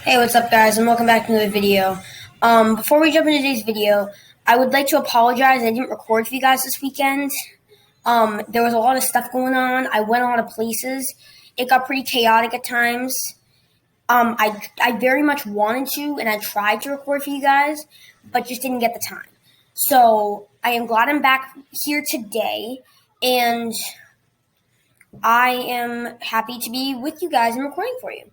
Hey, what's up, guys, and welcome back to another video. Before we jump into today's video, I would like to apologize. I didn't record for you guys this weekend. There was a lot of stuff going on. I went a lot of places. It got pretty chaotic at times. I very much wanted to, and I tried to record for you guys, but just didn't get the time. So I am glad I'm back here today, and I am happy to be with you guys and recording for you.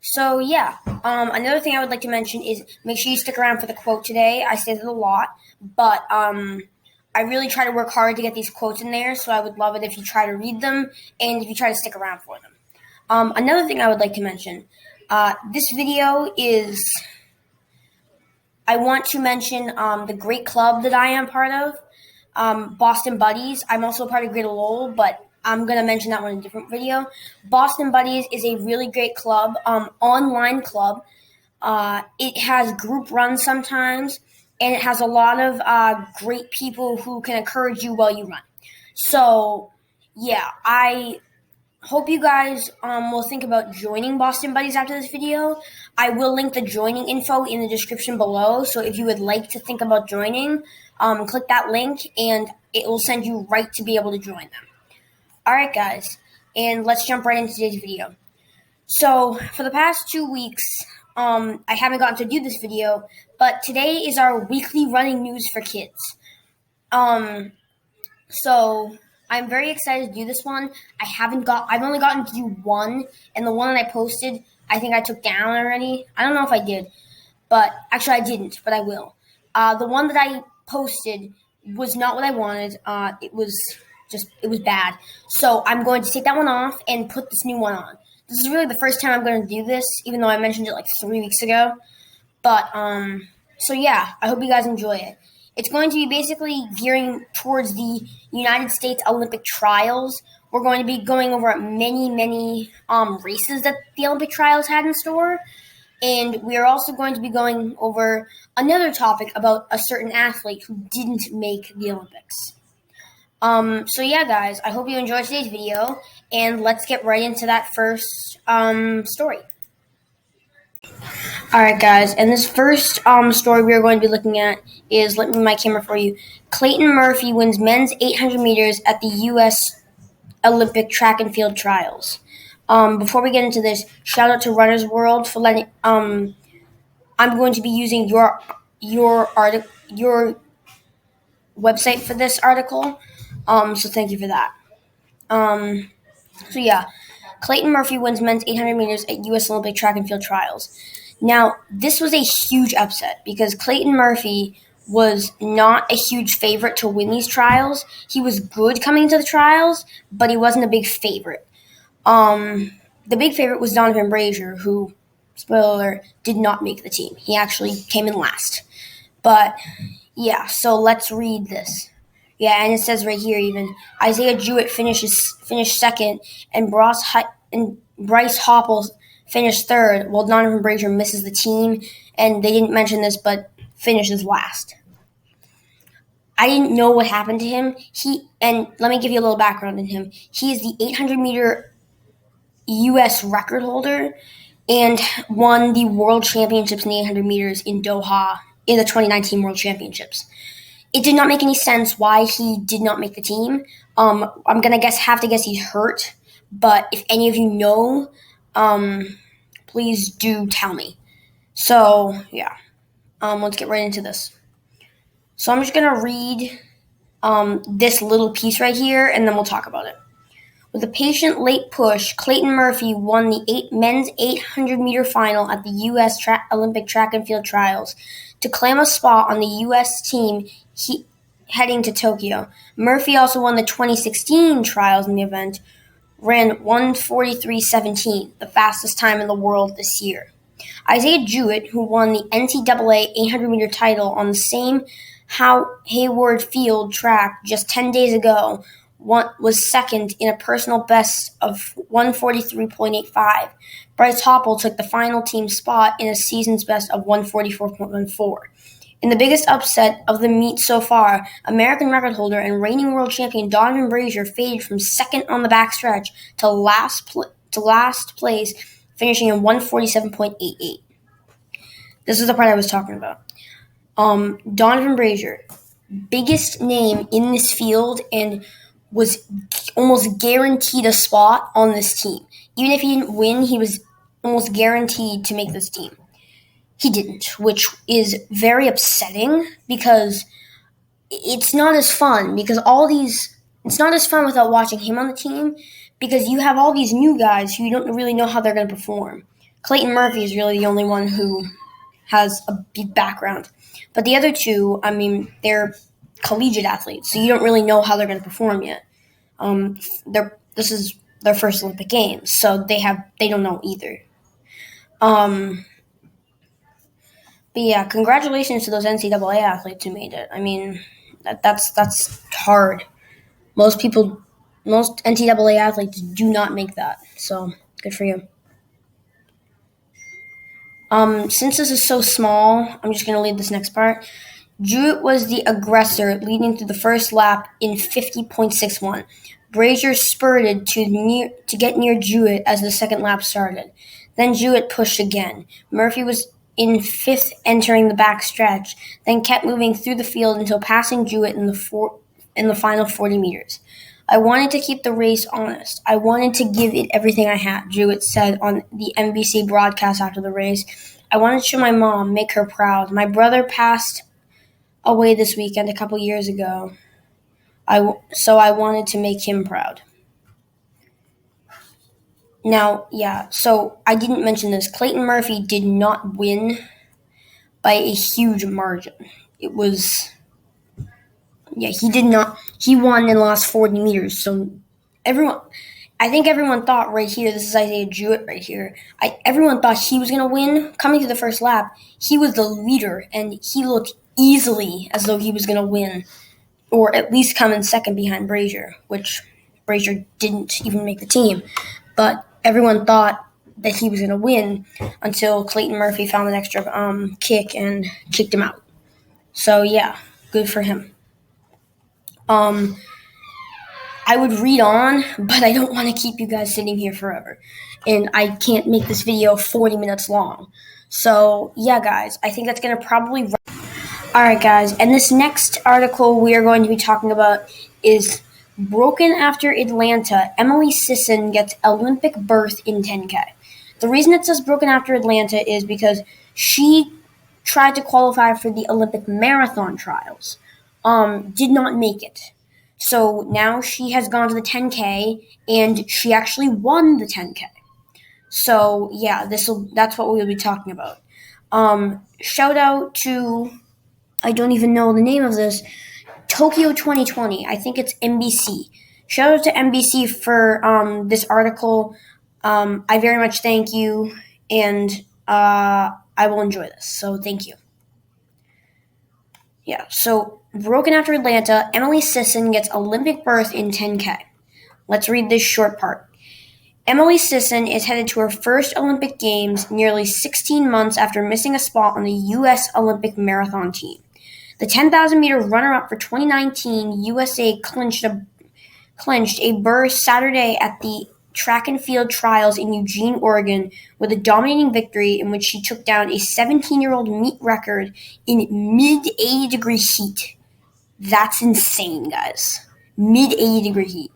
So, yeah, another thing I would like to mention is make sure you stick around for the quote today. I say that a lot, but I really try to work hard to get these quotes in there, so I would love it if you try to read them and if you try to stick around for them. Another thing I would like to mention, this video is, I want to mention the great club that I am part of, Boston Buddies. I'm also a part of Greater Lowell, but I'm going to mention that one in a different video. Boston Buddies is a really great club, online club. It has group runs sometimes, and it has a lot of great people who can encourage you while you run. So, yeah, I hope you guys will think about joining Boston Buddies after this video. I will link the joining info in the description below, so if you would like to think about joining, click that link, and it will send you right to be able to join them. Alright, guys, and let's jump right into today's video. So, for the past 2 weeks, I haven't gotten to do this video, but today is our weekly running news for kids. So, I'm very excited to do this one. I've only gotten to do one, and the one that I posted, I think I took down already. I don't know if I did, but actually I didn't, but I will. The one that I posted was not what I wanted. It was bad. So I'm going to take that one off and put this new one on. This is really the first time I'm going to do this, even though I mentioned it like 3 weeks ago. But, so yeah, I hope you guys enjoy it. It's going to be basically gearing towards the United States Olympic trials. We're going to be going over many races that the Olympic trials had in store. And we are also going to be going over another topic about a certain athlete who didn't make the Olympics. So yeah, guys, I hope you enjoyed today's video, and let's get right into that first, story. Alright, guys, and this first, story we are going to be looking at is, let me move my camera for you. Clayton Murphy wins men's 800 meters at the U.S. Olympic track and field trials. Before we get into this, shout out to Runner's World for letting, I'm going to be using your website for this article. So thank you for that. So yeah, Clayton Murphy wins men's 800 meters at U.S. Olympic track and field trials. Now, this was a huge upset because Clayton Murphy was not a huge favorite to win these trials. He was good coming into the trials, but he wasn't a big favorite. The big favorite was Donovan Brazier, who, spoiler, did not make the team. He actually came in last. But yeah, so let's read this. Yeah, and it says right here even, Isaiah Jewett finished second, and Bryce Hoppel finished third, while Donovan Brazier misses the team, and they didn't mention this, but finishes last. I didn't know what happened to him. And let me give you a little background on him. He is the 800-meter U.S. record holder and won the World Championships in the 800 meters in Doha in the 2019 World Championships. It did not make any sense why he did not make the team. I'm going to have to guess he's hurt. But if any of you know, please do tell me. So, yeah. Let's get right into this. So I'm just going to read this little piece right here, and then we'll talk about it. With a patient late push, Clayton Murphy won the men's 800-meter final at the U.S. Olympic track and field trials to claim a spot on the U.S. team heading to Tokyo. Murphy also won the 2016 trials in the event, ran 1:43.17, the fastest time in the world this year. Isaiah Jewett, who won the NCAA 800-meter title on the same Hayward Field track just 10 days ago, was second in a personal best of 1:43.85. Bryce Hoppel took the final team spot in a season's best of 1:44.14. In the biggest upset of the meet so far, American record holder and reigning world champion Donovan Brazier faded from second on the backstretch to last place, finishing in 1:47.88. This is the part I was talking about. Donovan Brazier, biggest name in this field, and was almost guaranteed a spot on this team. Even if he didn't win, he was almost guaranteed to make this team. He didn't, which is very upsetting because it's not as fun it's not as fun without watching him on the team because you have all these new guys who you don't really know how they're going to perform. Clayton Murphy is really the only one who has a big background. But the other two, I mean, they're collegiate athletes, so you don't really know how they're going to perform yet. This is their first Olympic Games, so they don't know either. But yeah, congratulations to those NCAA athletes who made it. I mean, that's hard. Most NCAA athletes do not make that, so good for you. Since this is so small, I'm just gonna leave this next part. Jewett was the aggressor, leading through the first lap in 50.61. Brazier spurted to get near Jewett as the second lap started. Then Jewett pushed again. Murphy was in fifth entering the back stretch, then kept moving through the field until passing Jewett in the final 40 meters. I wanted to keep the race honest. I wanted to give it everything I had, Jewett said on the NBC broadcast after the race. I wanted to show my mom, make her proud. My brother passed away this weekend a couple years ago, so I wanted to make him proud. Now, yeah, so I didn't mention this. Clayton Murphy did not win by a huge margin. It was, yeah, he did not. He won in the last 40 meters. So I think everyone thought right here, this is Isaiah Jewett right here. Everyone thought he was going to win. Coming to the first lap, he was the leader, and he looked easily as though he was going to win, or at least come in second behind Brazier, which Brazier didn't even make the team. But everyone thought that he was going to win until Clayton Murphy found an extra kick and kicked him out. So, yeah, good for him. I would read on, but I don't want to keep you guys sitting here forever. And I can't make this video 40 minutes long. So, yeah, guys, I think that's going to probably... All right, guys, and this next article we are going to be talking about is Broken After Atlanta. Emily Sisson gets Olympic berth in 10K. The reason it says Broken After Atlanta is because she tried to qualify for the Olympic marathon trials, did not make it. So now she has gone to the 10K, and she actually won the 10K. So, yeah, that's what we'll be talking about. Shout out to... I don't even know the name of this. Tokyo 2020. I think it's NBC. Shout out to NBC for this article. I very much thank you, and I will enjoy this. So thank you. Yeah, so Broken After Atlanta, Emily Sisson gets Olympic berth in 10K. Let's read this short part. Emily Sisson is headed to her first Olympic Games nearly 16 months after missing a spot on the U.S. Olympic marathon team. The 10,000-meter runner-up for 2019, USA clinched a berth Saturday at the track and field trials in Eugene, Oregon, with a dominating victory in which she took down a 17-year-old meet record in mid-80-degree heat. That's insane, guys. Mid-80-degree heat.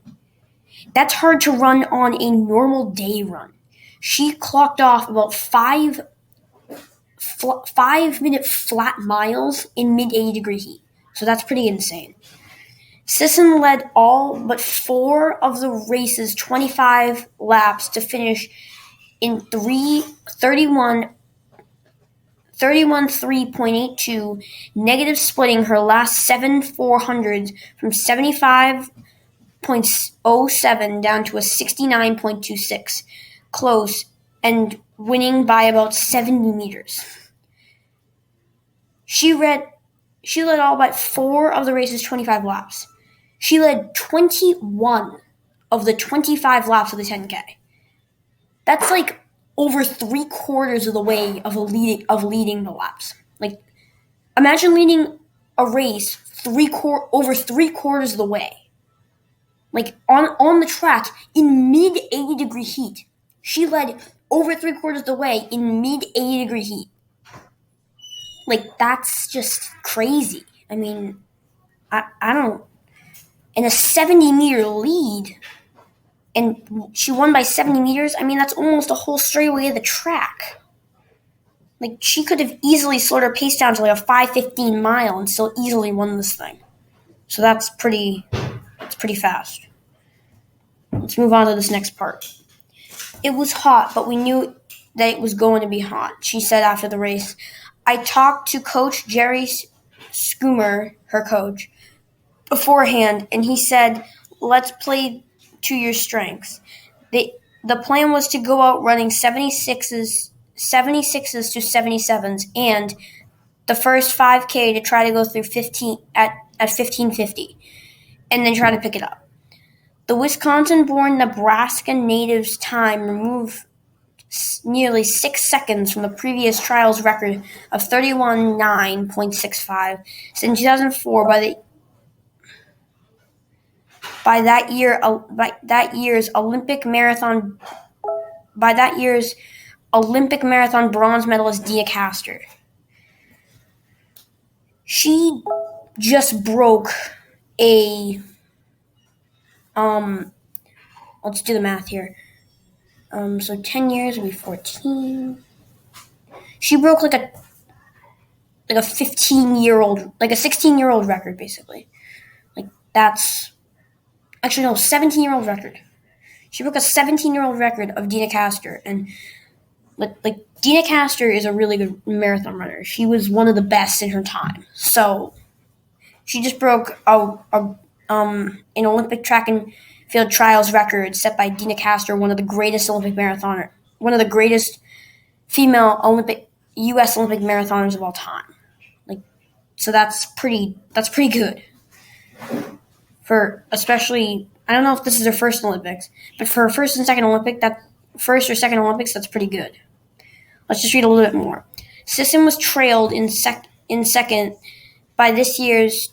That's hard to run on a normal day run. She clocked off about 5-minute flat miles in mid-80-degree heat. So that's pretty insane. Sisson led all but 4 of the race's 25 laps to finish in 3:31.82, negative splitting her last 7 400s from 75.07 down to a 69.26. Close, and winning by about 70 meters. She led all but 4 of the race's 25 laps. She led 21 of the 25 laps of the 10K. That's like over 3/4 of the way of leading the laps. Like, imagine leading a race over 3/4 of the way. Like on the track in mid-80-degree heat. She led over 3/4 of the way in mid-80-degree heat. Like, that's just crazy. I mean, I don't. In a 70-meter lead, and she won by 70 meters, I mean, that's almost a whole straightaway of the track. Like, she could have easily slowed her pace down to like a 5:15 mile and still easily won this thing. So that's pretty fast. Let's move on to this next part. It was hot, but we knew that it was going to be hot, she said after the race. I talked to Coach Jerry Schoomer, her coach, beforehand, and he said, let's play to your strengths. The plan was to go out running 76s to 77s, and the first 5K to try to go through 15 at 15:50, and then try to pick it up. The Wisconsin-born Nebraska native's time removed nearly 6 seconds from the previous trials record of 31:09.65 set in 2004 by that year's Olympic marathon bronze medalist Dia Castor. She just broke a let's do the math here. So 10 years would be 14. She broke like a 15-year-old, like a 16-year-old record, basically. Like, that's actually no, 17-year-old record. She broke a 17-year-old record of Dina Castor, and like Dina Castor is a really good marathon runner. She was one of the best in her time. So she just broke an Olympic track and field trials record set by Dina Castor, one of the greatest female U.S. Olympic marathoners of all time. Like, so that's pretty good. For especially, I don't know if this is her first Olympics, but for her first or second Olympics, that's pretty good. Let's just read a little bit more. Sisson was trailed in second by this year's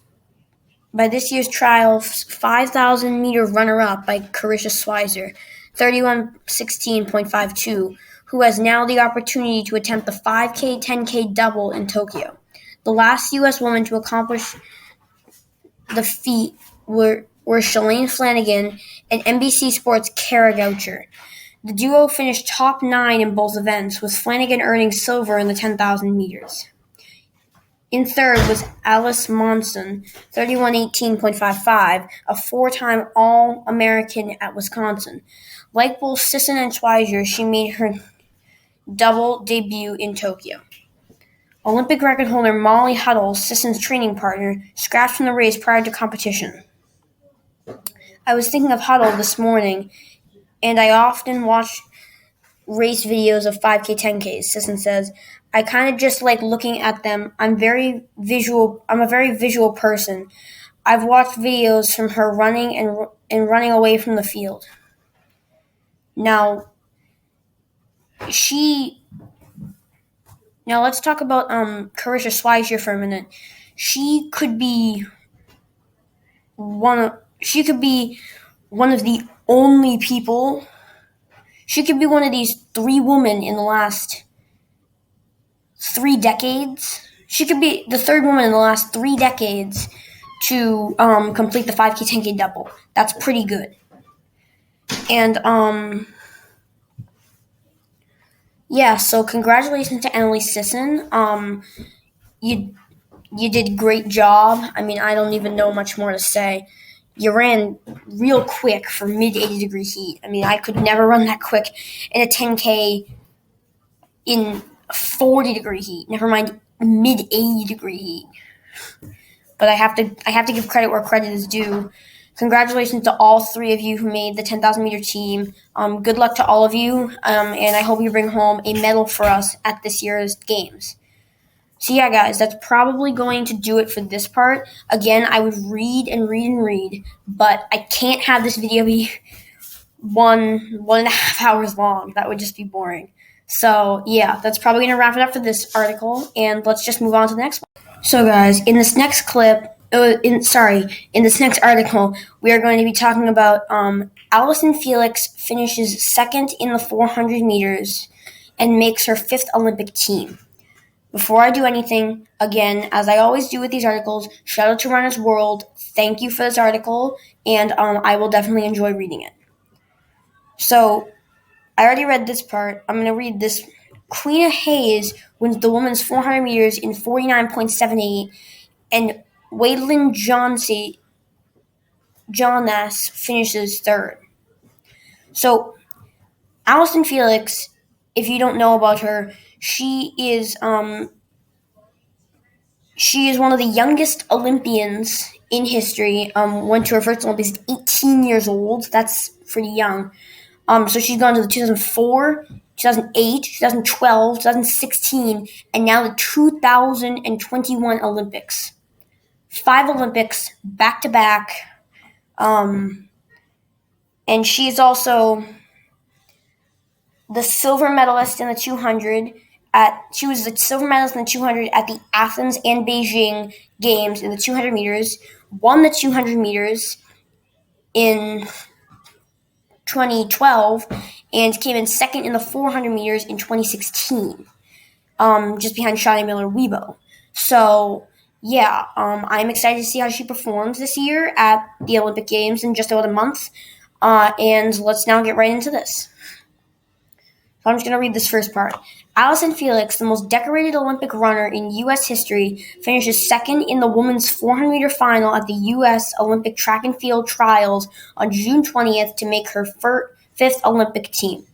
trial 5,000-meter runner-up by Carisha Schweizer, 31:16.52, who has now the opportunity to attempt the 5K, 10K double in Tokyo. The last U.S. woman to accomplish the feat were Shalane Flanagan and NBC Sports' Kara Goucher. The duo finished top 9 in both events, with Flanagan earning silver in the 10,000 meters. In third was Alice Monson, 31:18.55, a 4-time All-American at Wisconsin. Like both Sisson and Schweizer, she made her double debut in Tokyo. Olympic record holder Molly Huddle, Sisson's training partner, scratched from the race prior to competition. I was thinking of Huddle this morning, and I often watch race videos of 5K, 10Ks, Sisson says. I kind of just like looking at them. I'm a very visual person. I've watched videos from her running and running away from the field. Now let's talk about Carisha Schweizer for a minute. She could be one of the only people. She could be one of these 3 women in the last 3 decades. She could be the 3rd woman in the last 3 decades to complete the 5K, 10K double. That's pretty good. And so congratulations to Emily Sisson. You did a great job. I mean, I don't even know much more to say. You ran real quick for mid-80-degree heat. I mean, I could never run that quick in a 10K in 40-degree heat. Never mind mid-80-degree heat. But I have to give credit where credit is due. Congratulations to all 3 of you who made the 10,000-meter team. Good luck to all of you, and I hope you bring home a medal for us at this year's games. So yeah, guys, that's probably going to do it for this part. Again, I would read, but I can't have this video be 1.5 hours long. That would just be boring. So yeah, that's probably going to wrap it up for this article, and let's just move on to the next one. So guys, in this next article, we are going to be talking about Allison Felix finishes second in the 400 meters and makes her 5th Olympic team. Before I do anything, again, as I always do with these articles, shout out to Runner's World. Thank you for this article, and I will definitely enjoy reading it. So, I already read this part. I'm going to read this. Queen Hayes wins the women's 400 meters in 49.78, and Waylon Jonas finishes third. So, Allison Felix, if you don't know about her, she is one of the youngest Olympians in history. Went to her first Olympics at 18 years old. That's pretty young. So she's gone to the 2004, 2008, 2012, 2016, and now the 2021 Olympics. 5 Olympics back to back. And she is also the silver medalist in the 200. She was the silver medalist in the 200 at the Athens and Beijing Games in the 200 meters. Won the 200 meters in 2012 and came in second in the 400 meters in 2016, just behind Shawna Miller-Uibo. So, yeah, I'm excited to see how she performs this year at the Olympic Games in just about a month. And let's now get right into this. So I'm just going to read this first part. Allison Felix, the most decorated Olympic runner in U.S. history, finishes second in the women's 400-meter final at the U.S. Olympic Track and Field Trials on June 20th to make her fifth Olympic team.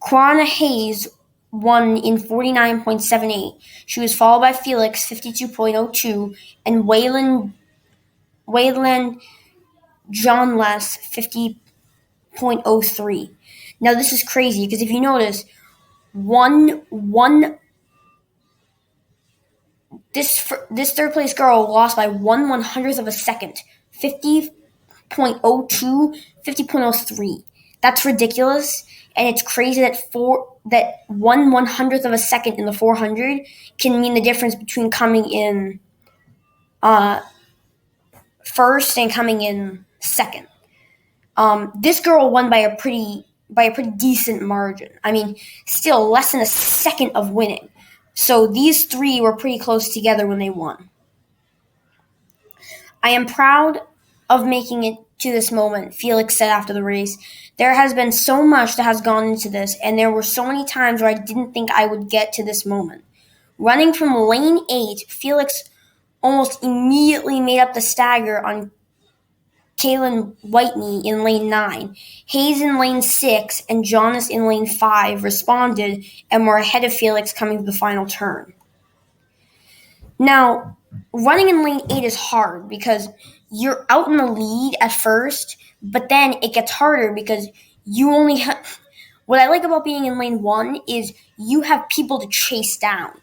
Queen Hayes won in 49.78. She was followed by Felix, 52.02, and Waylon Johnless, 50.03. Now, this is crazy because if you notice, this third place girl lost by 1/100th of a second, 50.02, 50.03. That's ridiculous, and it's crazy that 1/100th of a second in the 400 can mean the difference between coming in first and coming in second. This girl won by a pretty decent margin. I mean, still less than a second of winning. So these three were pretty close together when they won. I am proud of making it to this moment, Felix said after the race. There has been so much that has gone into this, and there were so many times where I didn't think I would get to this moment. Running from lane 8, Felix almost immediately made up the stagger on Kaylin Whitney in lane 9. Hayes in lane 6 and Jonas in lane 5 responded and were ahead of Felix coming to the final turn. Now, running in lane 8 is hard because you're out in the lead at first, but then it gets harder because you only have... What I like about being in lane 1 is you have people to chase down.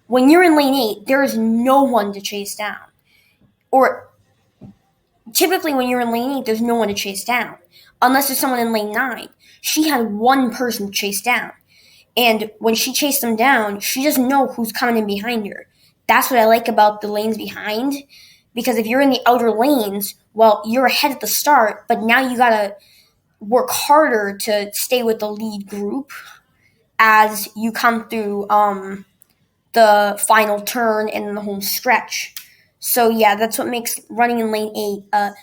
When you're in lane 8, there is no one to chase down. Or typically when you're in lane 8, there's no one to chase down. Unless there's someone in lane 9. She had one person to chase down. And when she chased them down, she doesn't know who's coming in behind her. That's what I like about the lanes behind. Because if you're in the outer lanes, well, you're ahead at the start, but now you gotta work harder to stay with the lead group as you come through the final turn and the home stretch. So yeah, that's what makes running in lane 8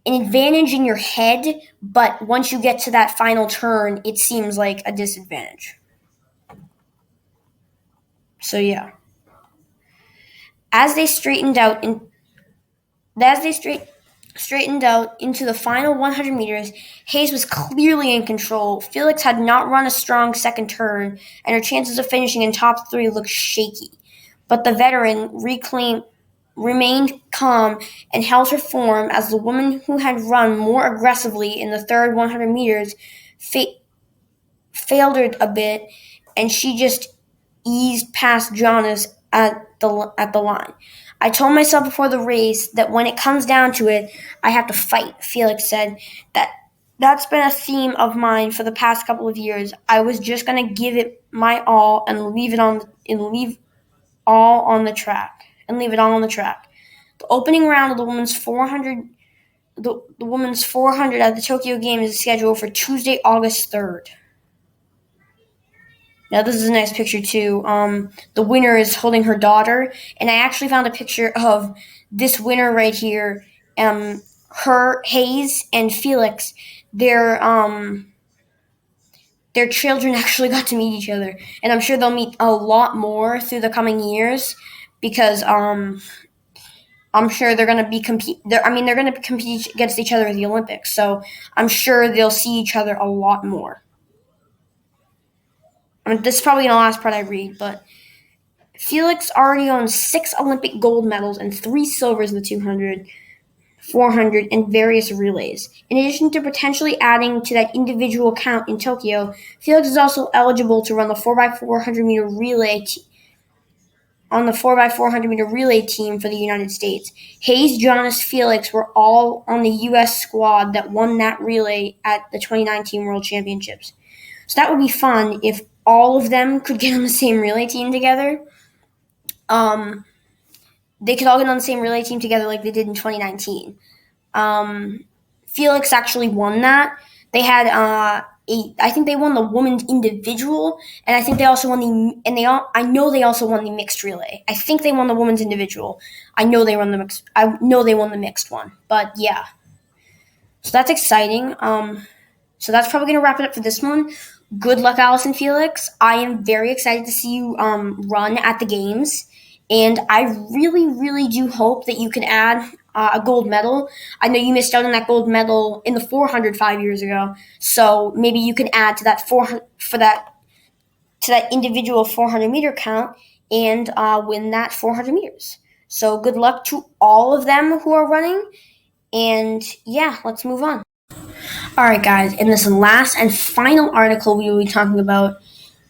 an advantage in your head, but once you get to that final turn, it seems like a disadvantage. So yeah. As they straightened out into the final 100 meters, Hayes was clearly in control. Felix had not run a strong second turn, and her chances of finishing in top 3 looked shaky. But the veteran remained calm and held her form as the woman who had run more aggressively in the third 100 meters failed her a bit, and she just eased past Jonas at the line. I told myself before the race that when it comes down to it, I have to fight, Felix said. That's been a theme of mine for the past couple of years. I was just going to give it my all and leave it all on the track. The opening round of the women's 400 at the Tokyo Games is scheduled for Tuesday, August 3rd. Now this is a nice picture too. The winner is holding her daughter, and I actually found a picture of this winner right here. Her Hayes and Felix. Their their children actually got to meet each other, and I'm sure they'll meet a lot more through the coming years because I'm sure they're going to be compete. I mean, they're going to compete against each other at the Olympics, so I'm sure they'll see each other a lot more. I mean, this is probably the last part I read, but Felix already owns 6 Olympic gold medals and 3 silvers in the 200, 400, and various relays. In addition to potentially adding to that individual count in Tokyo, Felix is also eligible to run the 4x400 meter relay on the 4x400 meter relay team for the United States. Hayes, Jonas, Felix were all on the U.S. squad that won that relay at the 2019 World Championships. So that would be fun if all of them could get on the same relay team together. They could all get on the same relay team together like they did in 2019. Felix actually won that. They had I think they won the women's individual, and I think they also won I know they also won the mixed relay. I think they won the women's individual. I know they won the mixed one. But yeah. So that's exciting. So that's probably going to wrap it up for this one. Good luck, Allison Felix. I am very excited to see you run at the games. And I really, really do hope that you can add a gold medal. I know you missed out on that gold medal in the 400 5 years ago. So maybe you can add to that 400 to that individual 400 meter count and win that 400 meters. So good luck to all of them who are running. And yeah, let's move on. All right, guys. In this last and final article we will be talking about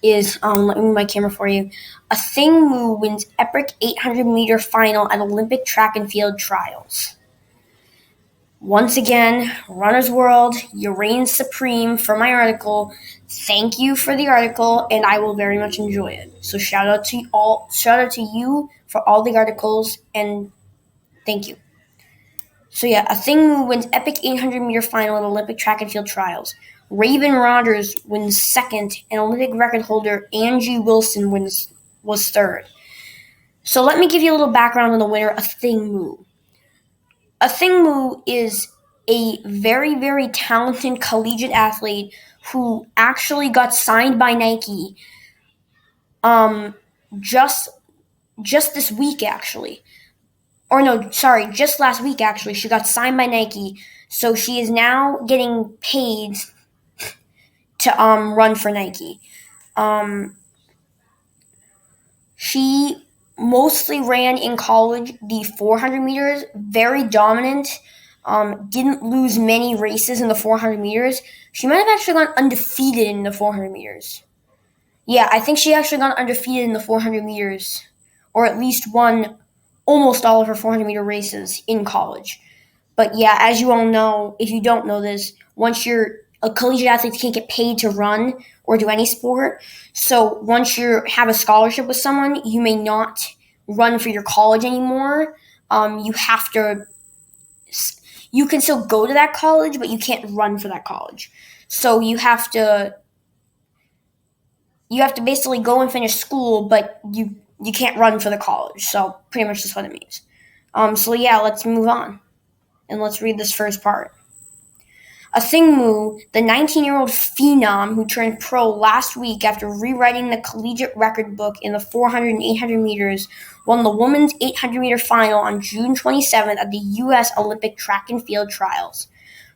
is, let me move my camera for you. Athing Mu wins epic 800 meter final at Olympic track and field trials. Once again, Runner's World, you reign supreme for my article. Thank you for the article, and I will very much enjoy it. So shout out to you for all the articles, and thank you. So yeah, Athing Mu wins epic 800 meter final at Olympic track and field trials. Raven Rogers wins second, and Olympic record holder Angie Wilson was third. So let me give you a little background on the winner, Athing Mu. Athing Mu is a very, very talented collegiate athlete who actually got signed by Nike just this week, actually. Or no, sorry, just last week, actually. She got signed by Nike, so she is now getting paid to run for Nike. She mostly ran in college the 400 meters, very dominant, didn't lose many races in the 400 meters. She might have actually gone undefeated in the 400 meters. Yeah, I think she actually got undefeated in the 400 meters, or at least won almost all of her 400 meter races in college. But yeah, as you all know, if you don't know this, once you're a collegiate athlete, you can't get paid to run or do any sport. So once you have a scholarship with someone, you may not run for your college anymore. You can still go to that college, but you can't run for that college. So you have to basically go and finish school, but you can't run for the college. So pretty much that's what it means. So yeah, let's move on. And let's read this first part. Athing Mu, the 19-year-old phenom who turned pro last week after rewriting the collegiate record book in the 400 and 800 meters, won the women's 800-meter final on June 27th at the U.S. Olympic track and field trials.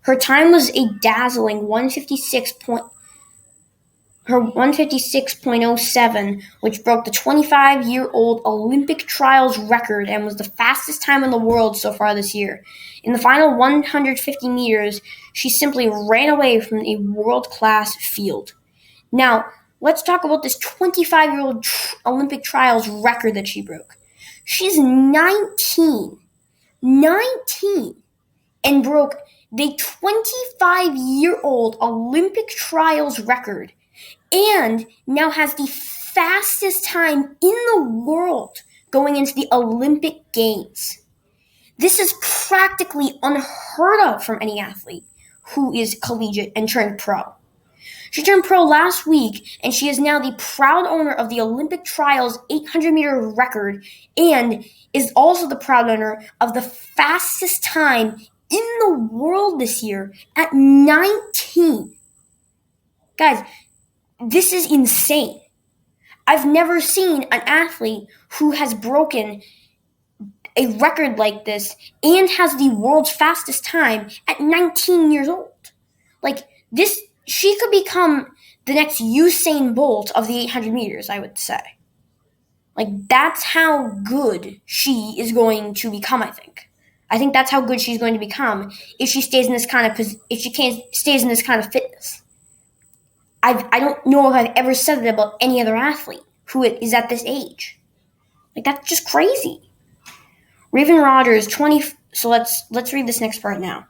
Her time was a dazzling 156.07, which broke the 25-year-old Olympic trials record and was the fastest time in the world so far this year. In the final 150 meters, she simply ran away from a world-class field. Now, let's talk about this 25-year-old Olympic trials record that she broke. She's 19, and broke the 25-year-old Olympic trials record, and now has the fastest time in the world going into the Olympic Games. This is practically unheard of from any athlete who is collegiate and turned pro. She turned pro last week, and she is now the proud owner of the Olympic trials 800-meter record and is also the proud owner of the fastest time in the world this year at 19. Guys, this is insane. I've never seen an athlete who has broken a record like this and has the world's fastest time at 19 years old. Like, this, she could become the next Usain Bolt of the 800 meters, I would say. Like, that's how good she is going to become, I think. I think that's how good she's going to become if she stays in this kind of stays in this kind of fitness. I don't know if I've ever said it about any other athlete who is at this age. Like, that's just crazy. Raven Rogers, 20. So let's read this next part now.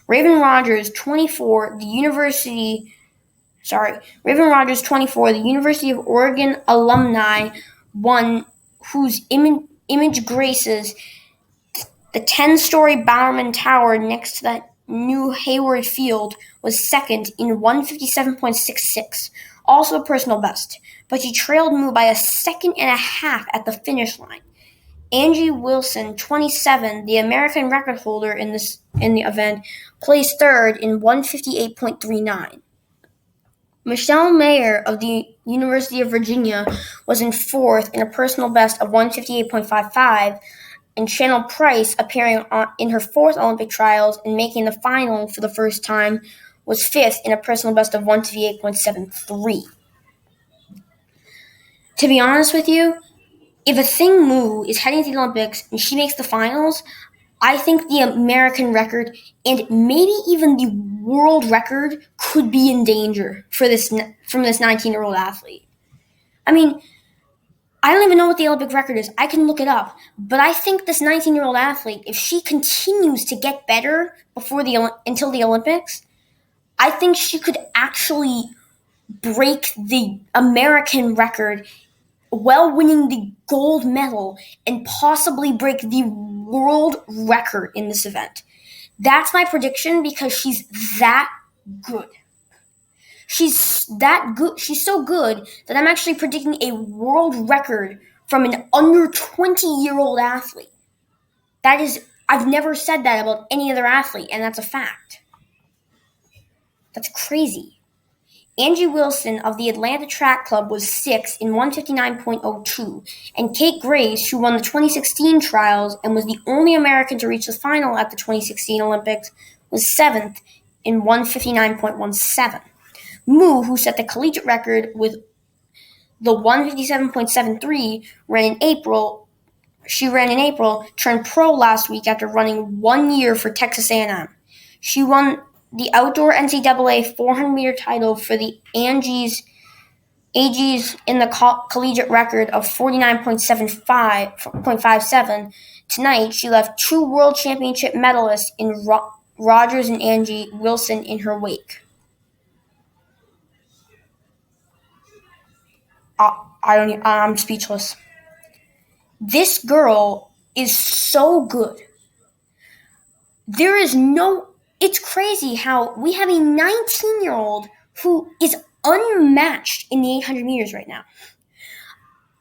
Raven Rogers, 24, Raven Rogers, 24, the University of Oregon alumni, whose image graces the 10-story Bowerman Tower next to that new Hayward Field, was second in 157.66, also a personal best, but she trailed Moo by a second and a half at the finish line. Angie Wilson, 27, the American record holder in the event, placed third in 158.39. Michelle Mayer of the University of Virginia was in fourth in a personal best of 158.55, and Chanel Price, appearing in her fourth Olympic trials and making the final for the first time, was fifth in a personal best of 158.73. To be honest with you, if Athing Mu is heading to the Olympics and she makes the finals, I think the American record and maybe even the world record could be in danger from this 19-year-old athlete. I mean, I don't even know what the Olympic record is. I can look it up. But I think this 19-year-old athlete, if she continues to get better until the Olympics, I think she could actually break the American record while winning the gold medal and possibly break the world record in this event. That's my prediction because she's that good. She's that good. She's so good that I'm actually predicting a world record from an under 20-year-old athlete. I've never said that about any other athlete, and that's a fact. That's crazy. Angie Wilson of the Atlanta Track Club was sixth in 159.02, and Kate Grace, who won the 2016 trials and was the only American to reach the final at the 2016 Olympics, was seventh in 159.17. Moo, who set the collegiate record with the 157.73, ran in April, turned pro last week after running 1 year for Texas A&M. She won the outdoor NCAA 400-meter title for the Aggies in the collegiate record of 49.57. Tonight, she left two world championship medalists in Rogers and Angie Wilson in her wake. I'm speechless. This girl is so good. It's crazy how we have a 19-year-old who is unmatched in the 800 meters right now.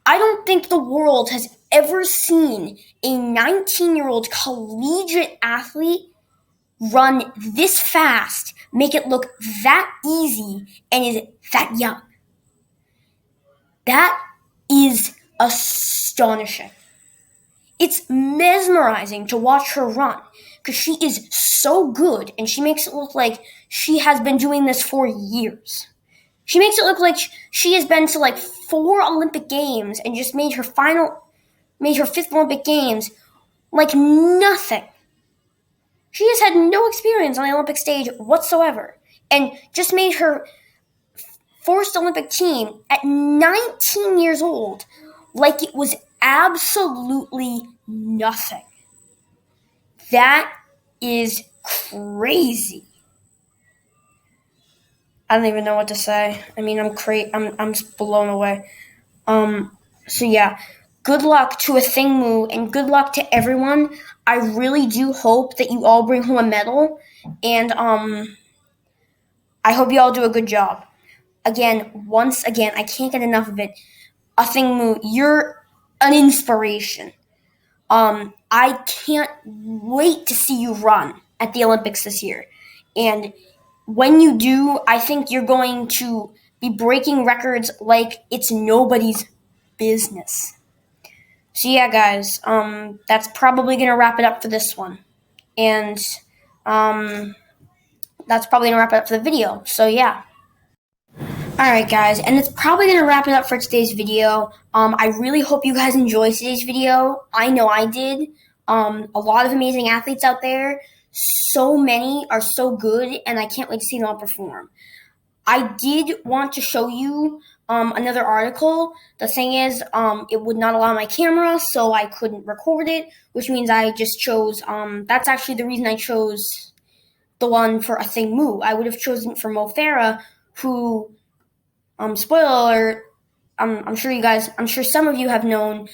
I don't think the world has ever seen a 19-year-old collegiate athlete run this fast, make it look that easy, and is that young. That is astonishing. It's mesmerizing to watch her run because she is so good and she makes it look like she has been doing this for years. She makes it look like she has been to like 4 Olympic Games and just made her 5th Olympic Games like nothing. She has had no experience on the Olympic stage whatsoever and just made her first Olympic team at 19 years old like it was absolutely nothing. That is crazy. I don't even know what to say. I mean, I'm just blown away. So yeah, good luck to Athing Mu and good luck to everyone. I really do hope that you all bring home a medal, and I hope you all do a good job. once again, I can't get enough of it. Mu, you're an inspiration. I can't wait to see you run at the Olympics this year. And when you do, I think you're going to be breaking records like it's nobody's business. So yeah, guys, that's probably gonna wrap it up for this one, and that's probably gonna wrap it up for the video. So yeah. Alright guys, and it's probably going to wrap it up for today's video. I really hope you guys enjoyed today's video. I know I did. A lot of amazing athletes out there. So many are so good, and I can't wait to see them all perform. I did want to show you another article. The thing is, it would not allow my camera, so I couldn't record it, which means I just chose, that's actually the reason I chose the one for Mu. I would have chosen it for Mo Farah, who... spoiler alert, I'm sure some of you have known,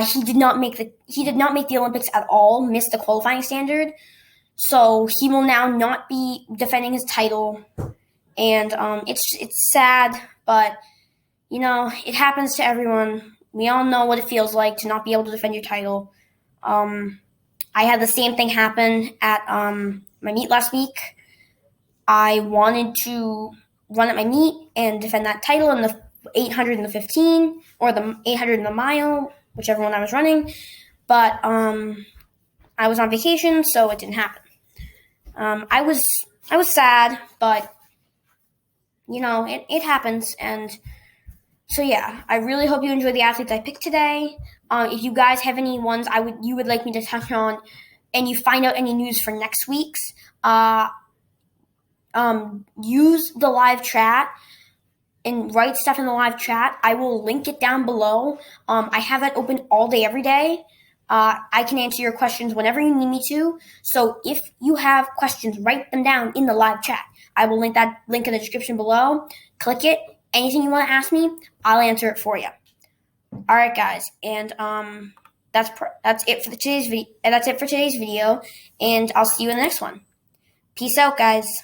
he did not make the Olympics at all, missed the qualifying standard. So he will now not be defending his title, and it's sad, but it happens to everyone. We all know what it feels like to not be able to defend your title. I had the same thing happen at my meet last week. I wanted to run at my meet and defend that title in the 800 and the 15, or the 800 and the mile, whichever one I was running. But I was on vacation, so it didn't happen. I was sad, but it happens. And so yeah, I really hope you enjoyed the athletes I picked today. If you guys have any ones you would like me to touch on, and you find out any news for next week's, use the live chat and write stuff in the live chat. I will link it down below. I have that open all day, every day. I can answer your questions whenever you need me to. So if you have questions, write them down in the live chat. I will link that link in the description below. Click it. Anything you want to ask me, I'll answer it for you. All right, guys, and that's it for today's video. And I'll see you in the next one. Peace out, guys.